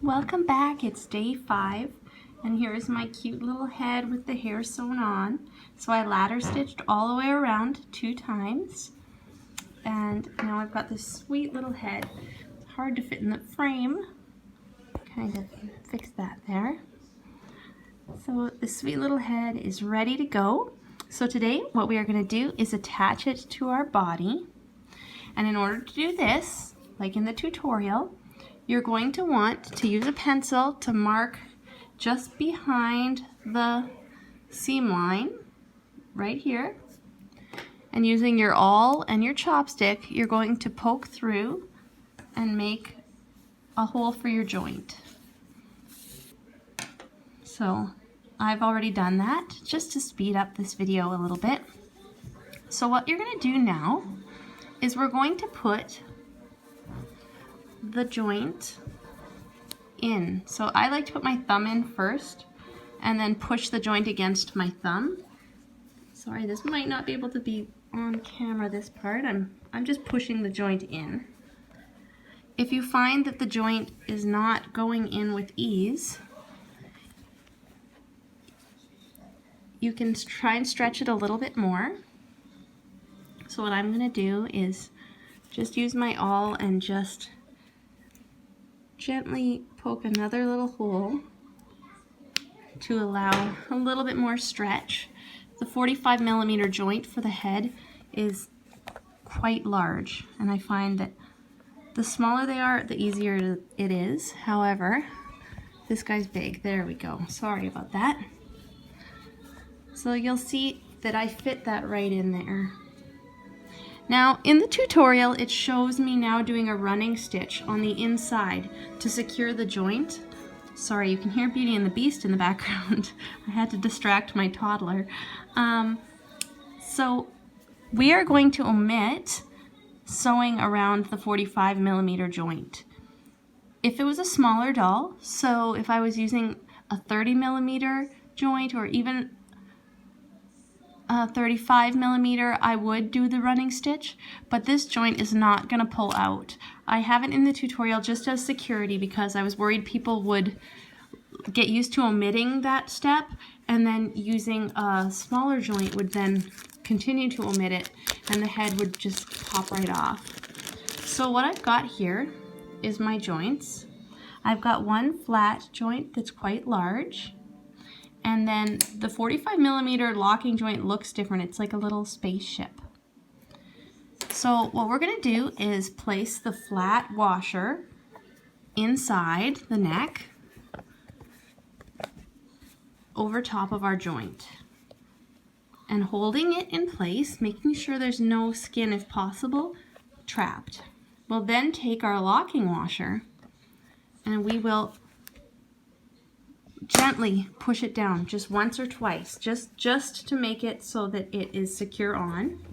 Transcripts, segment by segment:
Welcome back. It's day 5 and here's my cute little head with the hair sewn on. So I ladder stitched all the way around 2 times and now I've got this sweet little head. It's hard to fit in the frame. Kind of fix that there. So the sweet little head is ready to go. So today what we are going to do is attach it to our body, and in order to do this, like in the tutorial, you're going to want to use a pencil to mark just behind the seam line right here, and using your awl and your chopstick you're going to poke through and make a hole for your joint. So I've already done that just to speed up this video a little bit. So what you're going to do now is we're going to put the joint in. So I like to put my thumb in first and then push the joint against my thumb. Sorry, this might not be able to be on camera, this part. I'm just pushing the joint in. If you find that the joint is not going in with ease, you can try and stretch it a little bit more. So what I'm going to do is just use my awl and just gently poke another little hole to allow a little bit more stretch. The 45mm joint for the head is quite large, and I find that the smaller they are, the easier it is. However, this guy's big. There we go. Sorry about that. So you'll see that I fit that right in there. Now in the tutorial it shows me now doing a running stitch on the inside to secure the joint. Sorry, you can hear Beauty and the Beast in the background. I had to distract my toddler. So we are going to omit sewing around the 45mm joint. If it was a smaller doll, so if I was using a 30mm joint or even 35mm, I would do the running stitch, but this joint is not going to pull out. I have it in the tutorial just as security because I was worried people would get used to omitting that step, and then using a smaller joint would then continue to omit it and the head would just pop right off. So what I've got here is my joints. I've got one flat joint that's quite large, and then the 45mm locking joint looks different. It's like a little spaceship. So what we're going to do is place the flat washer inside the neck over top of our joint, and holding it in place, making sure there's no skin, if possible, trapped. We'll then take our locking washer and we will gently push it down just once or twice, just to make it so that it is secure on.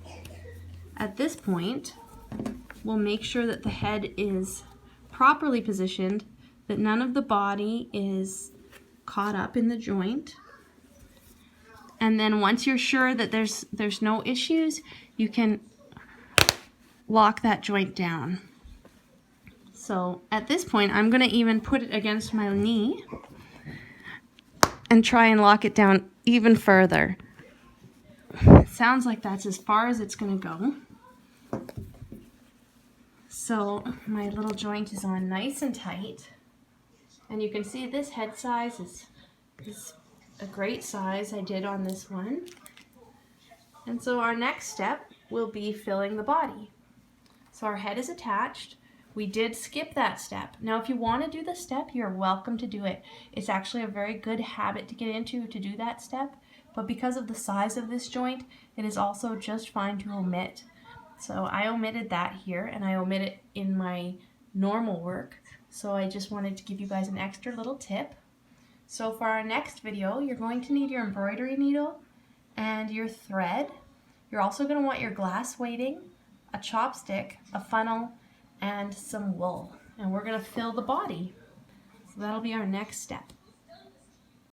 At this point, we'll make sure that the head is properly positioned, that none of the body is caught up in the joint. And then once you're sure that there's no issues, you can lock that joint down. So at this point, I'm going to even put it against my knee and try and lock it down even further. It sounds like that's as far as it's going to go. So my little joint is on nice and tight, and you can see this head size is a great size I did on this one. And so our next step will be filling the body. So our head is attached. We did skip that step. Now if you want to do the step, you're welcome to do it. It's actually a very good habit to get into, to do that step, but because of the size of this joint, it is also just fine to omit. So I omitted that here, and I omit it in my normal work, so I just wanted to give you guys an extra little tip. So for our next video, you're going to need your embroidery needle and your thread. You're also going to want your glass weighting, a chopstick, a funnel, and some wool. And we're going to fill the body. So that'll be our next step.